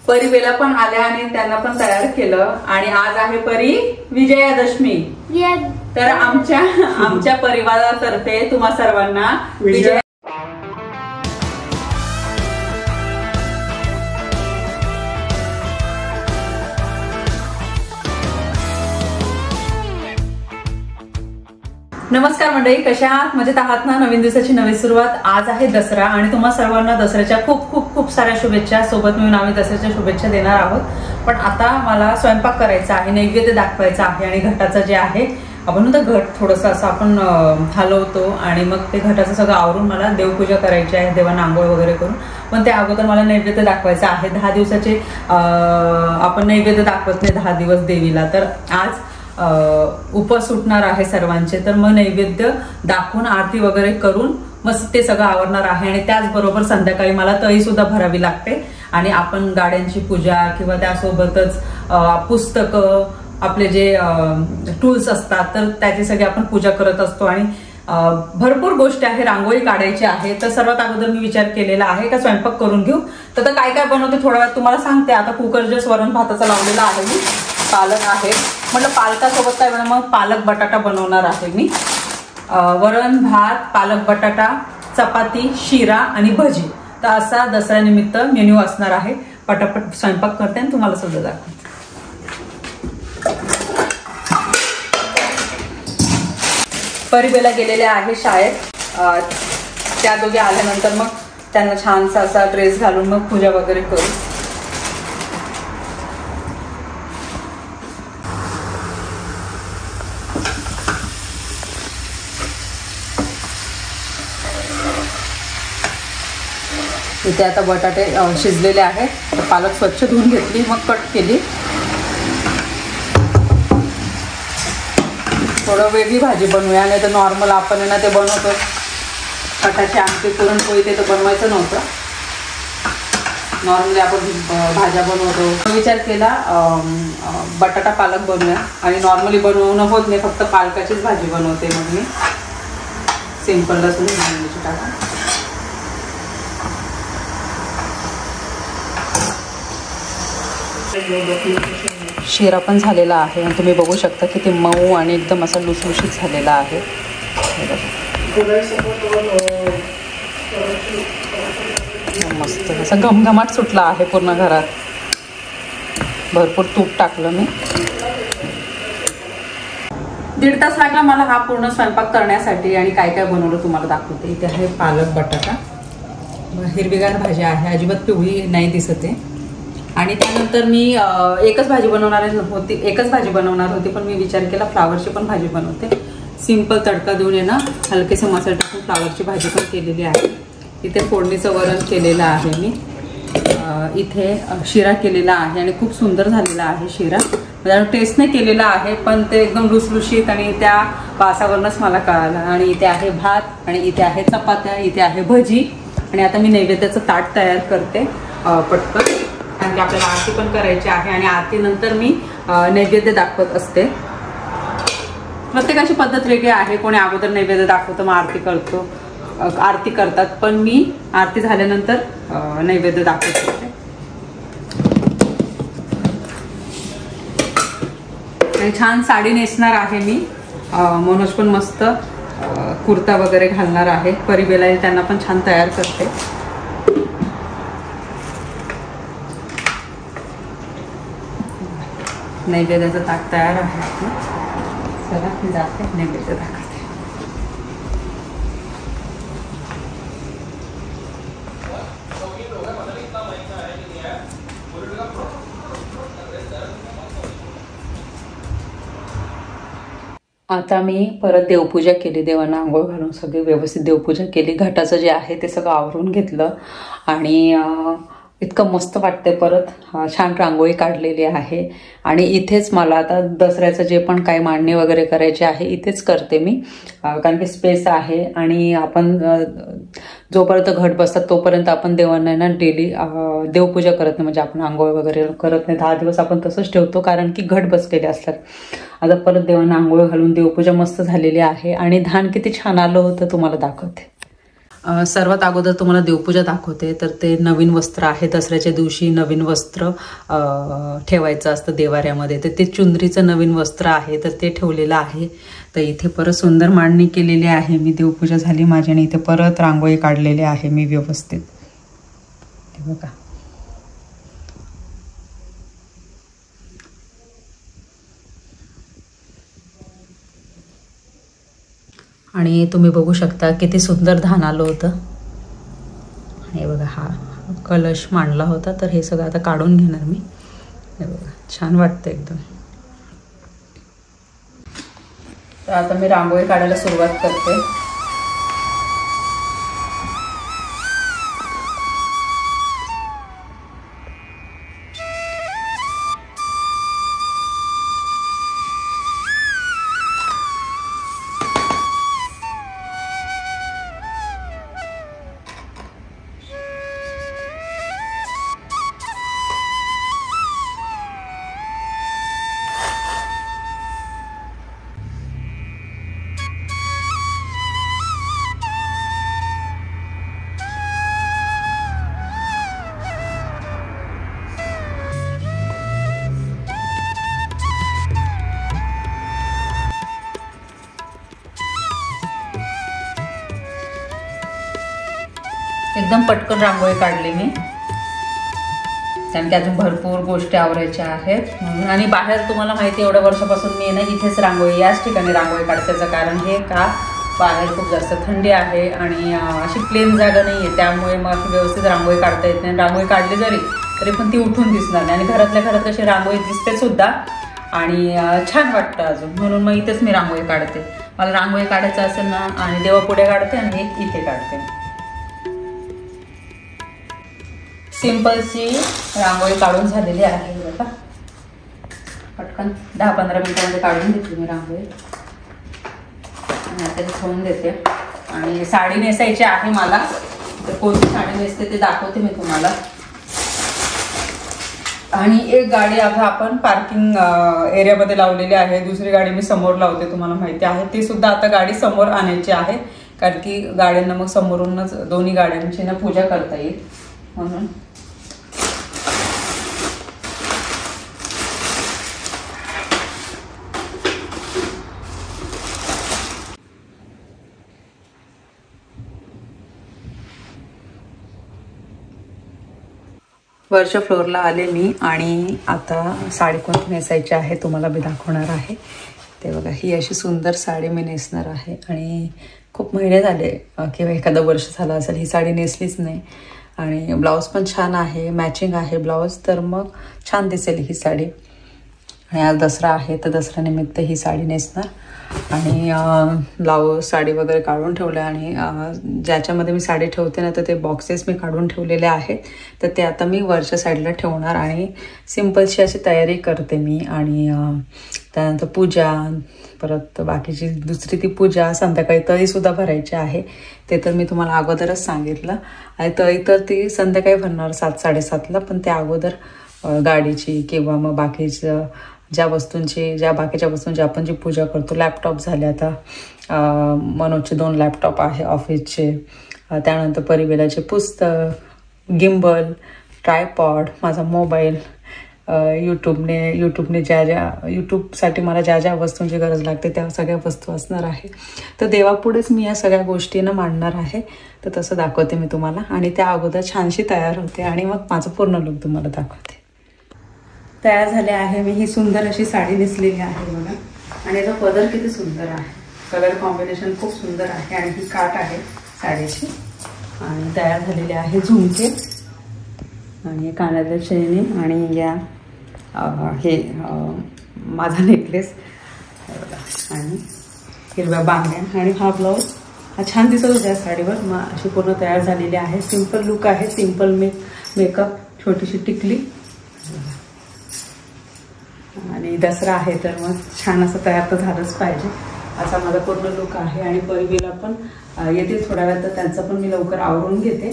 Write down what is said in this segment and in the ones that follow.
परिबेला पण आल्या आणि त्यांना पण तयार केलं आणि आज आहे परी विजयादशमी। तर आमच्या परिवारातर्फे तुम्हा सर्वांना विजय। नमस्कार मंडळी, कशा आहात? मजेत आहात ना? नवीन दिवसाची नवी सुरुवात। आज आहे दसरा आणि तुम्हा सर्वांना दसऱ्याच्या खूप खूप खूप साऱ्या शुभेच्छा। सोबत मिळून आम्ही दसऱ्याच्या शुभेच्छा देणार आहोत। पण आता मला स्वयंपाक करायचा आहे, नैवेद्य दाखवायचा आहे आणि घटाचं जे आहे आपण तर घट थोडंसं असं आपण हलवतो आणि मग ते घटाचं सगळं आवरून मला देवपूजा करायची आहे, देवांना आंघोळ वगैरे करून। पण त्या अगोदर मला नैवेद्य दाखवायचं आहे। 10 दिवसाचे आपण नैवेद्य दाखवत नाही 10 दिवस देवीला। तर आज उपवास सुटणार आहे सर्वांचे, तर मग नैवेद्य दाखवून आरती वगैरे करून मस्त ते सगळं आवरणार आहे। आणि त्याचबरोबर संध्याकाळी मला तळी सुद्धा भरावी लागते आणि आपण गाड्यांची पूजा किंवा त्यासोबतच पुस्तकं आपले जे टूल्स असतात तर त्याची सगळी आपण पूजा करत असतो आणि भरपूर गोष्टी आहे, रांगोळी काढायची आहे। तर सर्वात अगोदर मी विचार केलेला आहे का स्वयंपाक करून घेऊ। तर काय काय बनवते थोड्या वेळात तुम्हाला सांगते। आता कुकर जस्ट वरण भाताचा लावलेला आहे मी, पालक आहे, म्हटलं पालकासोबत काय मग पालक बटाटा बनवणार आहे मी। वरण भात, पालक बटाटा, चपाती, शिरा आणि भजी। तर असा दसऱ्यानिमित्त मेन्यू असणार आहे। पटापट स्वयंपाक करते आणि तुम्हाला सुद्धा दाखवते। परिबेला गेलेले आहे शाळेत, त्या दोघे आल्यानंतर मग त्यांना छानसा असा ड्रेस घालून मग पूजा वगैरे करू। इथे आता बटाटे शिजलेले आहेत, पालक स्वच्छ धुवून घेतली, मग कट केली। थोडं वेगळी भाजी बनवूया, नाही तर नॉर्मल आपण ना ते बनवतो बटाट्याची आमटी, पुरणपोळी ते तर बनवायचं नव्हतं। नॉर्मली आपण भाज्या बनवतो। विचार केला बटाटा पालक बनवूया आणि नॉर्मली बनवणं होत नाही, फक्त पालकाचीच भाजी बनवते मग मी सिंपल लसूण मिरची टाका। शिरा पण झालेला आहे आणि तुम्ही बघू शकता की ते मऊ आणि एकदम असा लुसलुशीत झालेला आहे। मस्त असा घमघमाट सुटला आहे पूर्ण घरात। भरपूर तूप टाकलं मी। 1.5 तास लागला मला हा पूर्ण स्वयंपाक करण्यासाठी आणि काय काय बनवलं तुम्हाला दाखवते। इथे आहे पालक बटाटा, हिरवीगार भाजी आहे, अजिबात पिवळी नाही दिसत आहे। आणि त्यानंतर मी एकच भाजी बनवणार होती, पण मी विचार केला फ्लावरची पण भाजी बनवते। सिंपल तडका देऊन आहे ना, हलकेसे मसाले टाकून फ्लावरची भाजी पण केलेली आहे। इथे फोडणीचं वरण केलेलं आहे मी, इथे शिरा केलेला आहे आणि खूप सुंदर झालेला आहे शिरा। म्हणजे टेस्ट नाही केलेला आहे, पण ते एकदम लुसलुशीत आणि त्या वासावरूनच मला कळालं। आणि इथे आहे भात आणि इथे आहे चपात्या, इथे आहे भजी। आणि आता मी नैवेद्याचं ताट तयार करते पटकन, कारण आपल्याला आरती पण करायची आहे आणि आरती नंतर मी नैवेद्य दाखवत असते। प्रत्येकाची पद्धत वेगळी आहे, कोणी अगोदर नैवेद्य दाखवतो मग आरती करतात, पण मी आरती झाल्यानंतर नैवेद्य दाखवत असते। आणि छान साडी नेसणार आहे मी, मनोज पण मस्त कुर्ता वगैरे घालणार आहे। परिबेला त्यांना पण छान तयार करते। नैवेद्याचं ताट तयार आहे। चला मी जाते नैवेद्य दाखवते। आता मी परत देवपूजा केली, देवांना आंघोळ घालून सगळी व्यवस्थित देवपूजा केली। घटाचं जे आहे ते सगळं आवरून घेतलं आणि इतकं मस्त वाटते। परत छान रांगोळी काढलेली आहे आणि इथेच मला आता दसऱ्याचं जे पण काही मांडणी वगैरे करायची आहे इथेच करते मी, कारण की स्पेस आहे। आणि आपण जोपर्यंत घट बसतात तोपर्यंत आपण देवांना ना डेली देवपूजा करत नाही, म्हणजे आपण आंघोळ वगैरे करत नाही। 10 दिवस आपण तसंच ठेवतो कारण की घट बसलेले असतात। आता परत देवांना आंघोळ घालून देवपूजा मस्त झालेली आहे आणि धान किती छान आलं होतं तुम्हाला दाखवते। सर्वात अगोदर तुम्हाला देवपूजा दाखवते. तर ते नवीन वस्त्र आहे, दसऱ्याच्या दिवशी नवीन वस्त्र ठेवायचं असतं देवाऱ्यामध्ये. तर ते चुंदरीचं नवीन वस्त्र आहे, तर ते ठेवलेलं आहे. तर इथे परत सुंदर मांडणी केलेली आहे मी. देवपूजा झाली माझी आणि इथे परत रांगोळी काढलेली आहे मी व्यवस्थित. हे बघा. आणि तुम्ही बघू शकता किती सुंदर धान आलं होतं. हे बघा, हा कलश मांडला होता. तर हे सगळं आता काढून घेणार मी. हे बघा, छान वाटतं एकदम. तर आता मी रांगोळी काढायला सुरुवात करते. एकदम पटकन रांगोळी काढली मी, कारण की अजून भरपूर गोष्टी आवरायच्या आहेत म्हणून. आणि बाहेर तुम्हाला माहिती एवढ्या वर्षापासून मी ना इथेच रांगोळी, याच ठिकाणी रांगोळी काढण्याचं कारण हे का, बाहेर खूप जास्त थंडी आहे आणि अशी प्लेन जागा नाही आहे, त्यामुळे मग अशी व्यवस्थित रांगोळी काढता येत नाही. रांगोळी काढली जरी तरी पण ती उठून दिसणार नाही. आणि घरातल्या घरात कशी रांगोळी दिसते सुद्धा आणि छान वाटतं अजून, म्हणून मग इथेच मी रांगोळी काढते. मला रांगोळी काढायचं असेल ना, आणि देवापुढे काढते आणि इथे काढते. सिंपलची रांगोळी काढून झालेली आहे बघा. पटकन 10-15 मिनिटांमध्ये काढून घेतली मी रांगोळी आणि आता ती ठेवून देते. आणि साडी नेसायची आहे मला, तर कोणती साडी नेसते ते दाखवते मी तुम्हाला. आणि एक गाडी आता आपण पार्किंग एरियामध्ये लावलेली आहे, दुसरी गाडी मी समोर लावते, तुम्हाला माहिती आहे. ती सुद्धा आता गाडी समोर आणायची आहे, कारण की गाड्यांना मग समोरूनच दोन्ही गाड्यांची ना पूजा करता येईल म्हणून. वरच्या फ्लोअरला आले मी आणि आता साडी कोणती नेसायची आहे तुम्हाला मी दाखवणार आहे. ते बघा, ही अशी सुंदर साडी मी नेसणार आहे. आणि खूप महिने झाले किंवा एखादं वर्ष झालं असेल ही साडी नेसलीच नाही. आणि ब्लाऊज पण छान आहे, मॅचिंग आहे ब्लाऊज, तर मग छान दिसेल ही साडी. आणि आज दसरा आहे, तर दसऱ्यानिमित्त ही साडी नेसणार. आणि ब्लाऊज साडी वगैरे काढून ठेवलं. आणि ज्याच्यामध्ये मी साडी ठेवते ना, तर ते बॉक्सेस मी काढून ठेवलेले आहेत, तर ते आता मी वरच्या साईडला ठेवणार. आणि सिंपलशी अशी तयारी करते मी. आणि त्यानंतर पूजा, परत बाकीची दुसरी ती पूजा, संध्याकाळी तळीसुद्धा भरायची आहे, ते तर मी तुम्हाला अगोदरच सांगितलं. आणि तळी तर ती संध्याकाळी भरणार 7-7:30ला, पण त्या अगोदर गाडीची किंवा मग बाकीचं ज्या बाकीच्या वस्तूंची आपण जी पूजा करतो. लॅपटॉप झाले आता, मनोजचे 2 लॅपटॉप आहे ऑफिसचे, त्यानंतर परिवेलाचे पुस्तक, गिम्बल, ट्रायपॉड, माझा मोबाईल, यूट्यूबने यूट्यूबसाठी मला ज्या वस्तूंची गरज लागते त्या सगळ्या वस्तू असणार आहे. तर देवापुढेच मी या सगळ्या गोष्टींना मांडणार आहे, तर तसं दाखवते मी तुम्हाला. आणि त्या अगोदर छानशी तयार होते आणि मग माझं पूर्ण लुक तुम्हाला दाखवते. तयार झाले आहे मी. ही सुंदर अशी साडी नेसलेली आहे बघा. आणि याचा पदर किती सुंदर आहे, कलर कॉम्बिनेशन खूप सुंदर आहे. आणि ही काठ आहे साडीची. आणि तयार झालेले आहे झुमके आणि कानातल्या चैनी आणि या हे माझा नेकलेस आणि हिरव्या बांगड्या. आणि हा ब्लाऊज हा छान दिसत होता या साडीवर. मग अशी पूर्ण तयार झालेली आहे. सिंपल लुक आहे, सिंपल मेकअप, छोटीशी टिकली. आणि दसरा आहे तर मग छान असं तयार तर झालंच पाहिजे, असा माझा पूर्ण लुक आहे. आणि परिवीला पण येतील थोड्या वेळात, तर त्यांचं पण मी लवकर आवरून घेते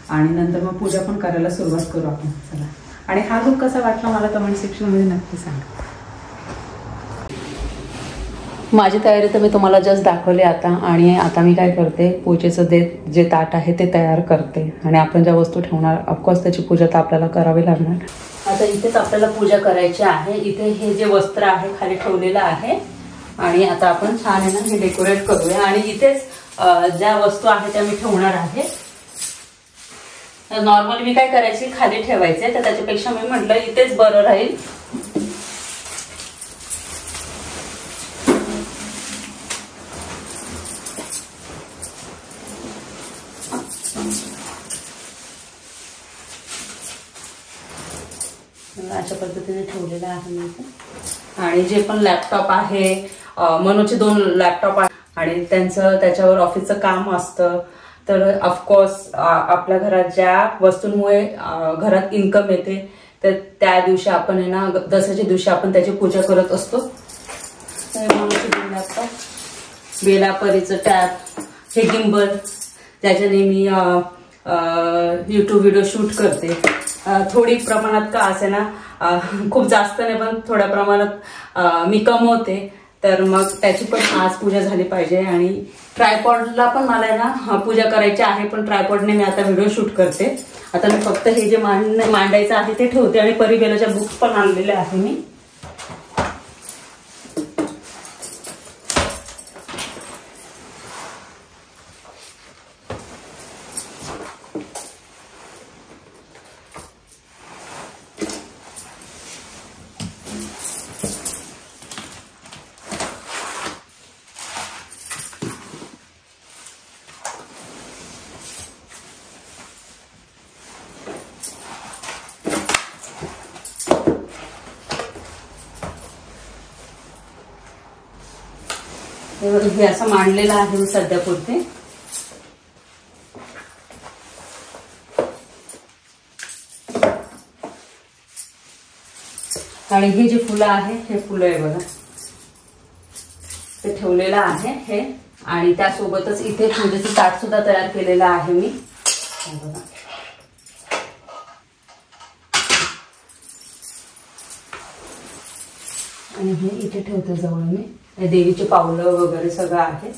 आणि नंतर मग पूजा पण करायला सुरुवात करू आपण. चला. आणि हा लुक कसा वाटला मला कमेंट सेक्शनमध्ये नक्की सांगा. माझी तयारी तर मी तुम्हाला जस्ट दाखवली आता. आणि आता मी काय करते, पूजेचं जे ताट आहे ते तयार करते. आणि आपण ज्या वस्तू ठेवणार ऑफकोर्स त्याची पूजा तर आपल्याला करावी लागणार. आता इथेच आपल्याला पूजा करायची आहे. इथे हे जे वस्त्र आहे खाली ठेवलेलं आहे. आणि आता आपण छान आहे ना हे डेकोरेट करूया. आणि इथेच ज्या वस्तू आहेत त्या मी ठेवणार आहे. नॉर्मली मी काय करायची, खाली ठेवायचे, तर त्याच्यापेक्षा मी म्हटलं इथेच बरं राहील. अशा पद्धतीने ठेवलेलं आहे मी. आणि जे पण लॅपटॉप आहे, मनोचे 2 लॅपटॉप आहे आणि त्यांचं त्याच्यावर ऑफिसचं काम असतं. तर ऑफकोर्स आपल्या घरात ज्या वस्तूंमुळे घरात इन्कम येते तर त्या दिवशी आपण आहे ना, दसऱ्याच्या दिवशी आपण त्याची पूजा करत असतो. मनोचे 2 लॅपटॉप, बेलापरीचं टॅब, हे गिम्बल ज्याच्याने मी YouTube व्हिडिओ शूट करते. थोडी प्रमाणात का असे ना, खूप जास्त नाही पण थोड्या प्रमाणात मी कमवते. तर मग त्याची पण आज पूजा झाली पाहिजे. आणि ट्रायपॉडला पण मला आहे ना पूजा करायची आहे, पण ट्रायपॉडने मी आता व्हिडिओ शूट करते. आता मी फक्त हे जे मांडायचं आहे ते ठेवते. आणि परिबेलाच्या बुक्स पण आणलेल्या आहे मी. हे असं मांडलेलं आहे मी सध्या पुरते. आणि हे जे फुलं आहे हे फुलं आहे बघा, ते ठेवलेलं आहे हे. आणि त्यासोबतच इथे पूजेचं ताट सुद्धा तयार केलेलं आहे मी. बघा आणि हे इथे ठेवते जवळ मी. देवीचे पावलं वगैरे सगळं आहे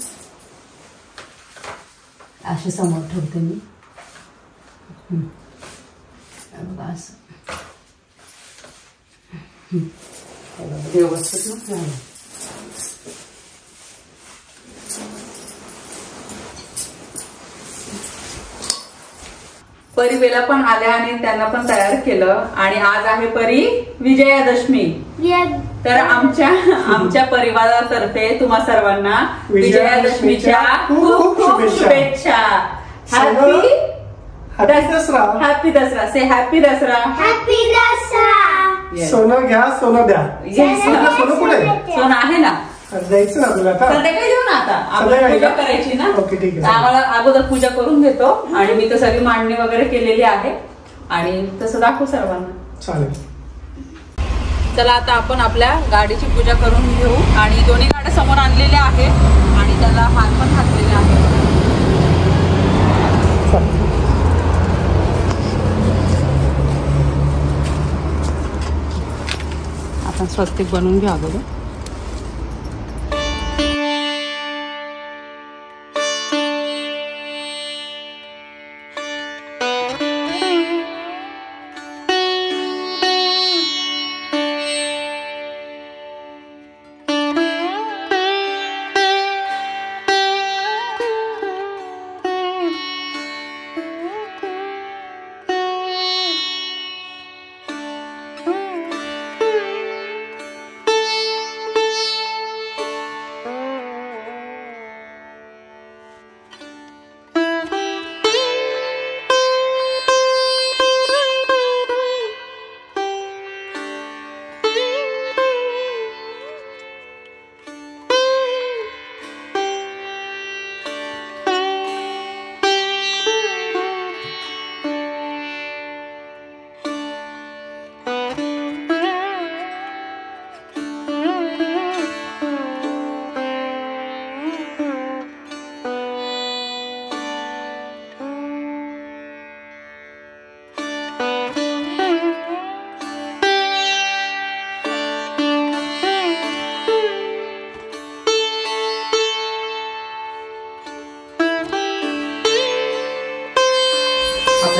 असे समोर ठेवते मी. बघा असं व्यवस्थित मग परिबेला पण आल्या आणि त्यांना पण तयार केलं. आणि आज आहे परी विजयादशमी. तर आमच्या परिवारातर्फे तुम्हा सर्वांना विजयादशमीच्या खूप खूप शुभेच्छा. हॅपी दसरा. से हॅपी दसरा. हॅपी दसरा. सोनं घ्या, सोनं द्या. सोनं कुठे? सोनं आहे ना, द्यायचं ना तुला. संध्याकाळी देऊ ना. आता आपण पूजा करायची ना, ओके ठीक आहे. आम्हाला अगोदर पूजा करून घेतो. आणि मी तर सगळी मांडणी वगैरे केलेली आहे आणि तसं दाखवू सर्वांना. चालेल. चला आता आपण आपल्या गाडीची पूजा करून घेऊ. आणि दोन्ही गाड्या समोर आणलेल्या आहेत आणि त्याला हार पण घातलेले आहे. आपण स्वस्तिक बनवून घेऊ अगोदर.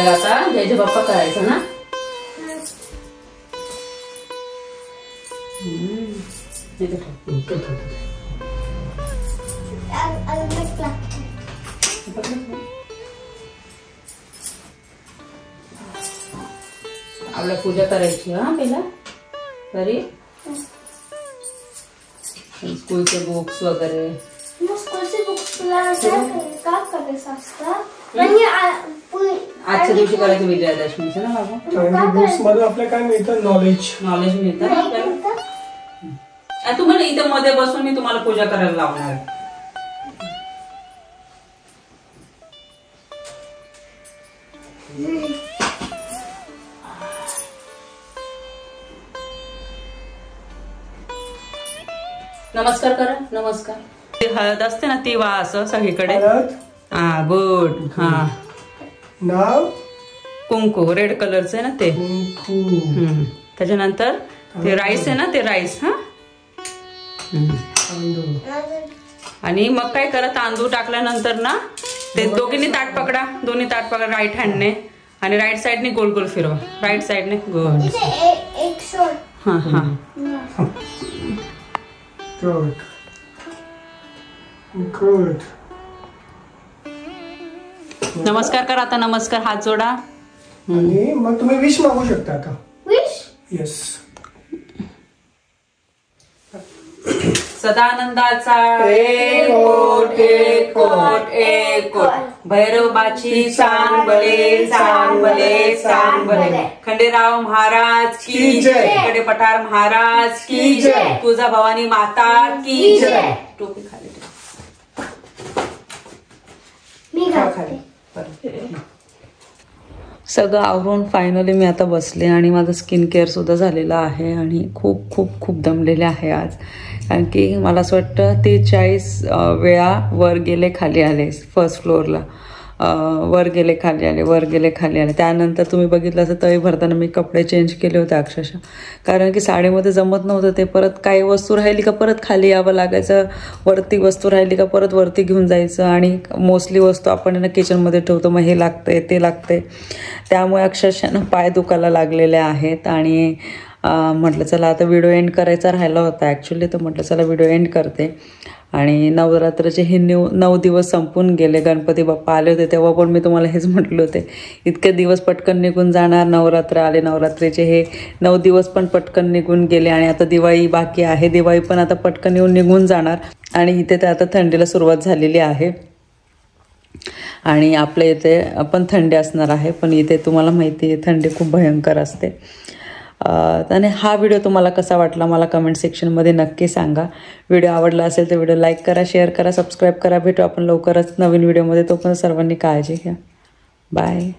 मग आता जय बाप्पा करायचं ना. आपल्या पूजा करायची हा पहिला तरी स्कूलचे बुक्स वगैरे. स्कूलचे बुक्स का करायचं असतं? आजच्या दिवशी करायचं विजयादशमीचं ना बाबा. बुक्स मध्ये आपल्याला काय मिळतं? नॉलेज मिळतं आपल्याला. तुम्हाला इथे मध्ये बसून मी तुम्हाला पूजा करायला लावणार. नमस्कार करा. नमस्कार. हळद असते ना ती वा असं सगळीकडे. हा गुड. हा नाव कुंकू रेड कलरचं आहे ना ते. त्याच्यानंतर ते राईस आहे ना ते राईस. हा आणि मग काय करा तांदूळ टाकल्यानंतर ना ते दोघींनी ताट पकडा. दोन्ही ताट पकडा राईट हँडने आणि राईट साइडने गोल गोल फिरवा. राईट साइडने गोल. हा हा गुड गुड. नमस्कार करा आता. नमस्कार हात जोडा. आणि मग तुम्ही विश मागू शकता आता. Wish yes. सदानंदाचा एक कोट एक कोट एक कोट. भैरवबाची चांगले चांगले चांगले. खंडेराव महाराज की जय. खंडे पठार महाराज की जय. तुळजा भवानी माता की जय. टोपी खाली सगळं आवरून फायनली मी आता बसले आणि माझं स्किन केअर सुद्धा झालेलं आहे आणि खूप खूप खूप दमलेले आहे आज. कारण की मला असं वाटतं 43 वेळा वर गेले खाली आले. फर्स्ट फ्लोअरला वर गेले खाली आले. त्यानंतर तुम्ही बघितलं असं तळी भरताना मी कपडे चेंज केले होते अक्षरशः. कारण की साडीमध्ये जमत नव्हतं ते. परत काही वस्तू राहिली का परत खाली यावं लागायचं. वरती वस्तू राहिली का परत वरती घेऊन जायचं. आणि मोस्टली वस्तू आपण ना किचनमध्ये ठेवतो. मग हे लागतंय ते लागतंय. त्यामुळे अक्षरशः पाय दुखायला लागलेले आहेत. आणि म्हटलं चला आता व्हिडिओ एंड करायचा राहिला होता ॲक्च्युली. तर म्हटलं चला व्हिडिओ एंड करते. आणि नवरात्राचे हे 9 दिवस संपून गेले. गणपती बाप्पा आले होते तेव्हा पण मी तुम्हाला हेच म्हटले होते. इतके दिवस पटकन निघून जाणार. नवरात्र आले. नवरात्रीचे हे 9 दिवस पण पटकन निघून गेले. आणि आता दिवाळी बाकी आहे. दिवाळी पण आता पटकन येऊन निघून जाणार. आणि इथे तर आता थंडीला सुरुवात झालेली आहे. आणि आपल्या इथे पण थंडी असणार आहे. पण इथे तुम्हाला माहिती आहे थंडी खूप भयंकर असते. आणि हा व्हिडिओ तुम्हाला कसा वाटला मला कमेंट सेक्शनमध्ये नक्की सांगा. व्हिडिओ आवडला असेल तर व्हिडिओ लाईक करा, शेअर करा, सबस्क्राईब करा. भेटू आपण लवकरच नवीन व्हिडिओमध्ये. तोपर्यंत सर्वांनी काळजी घ्या. बाय.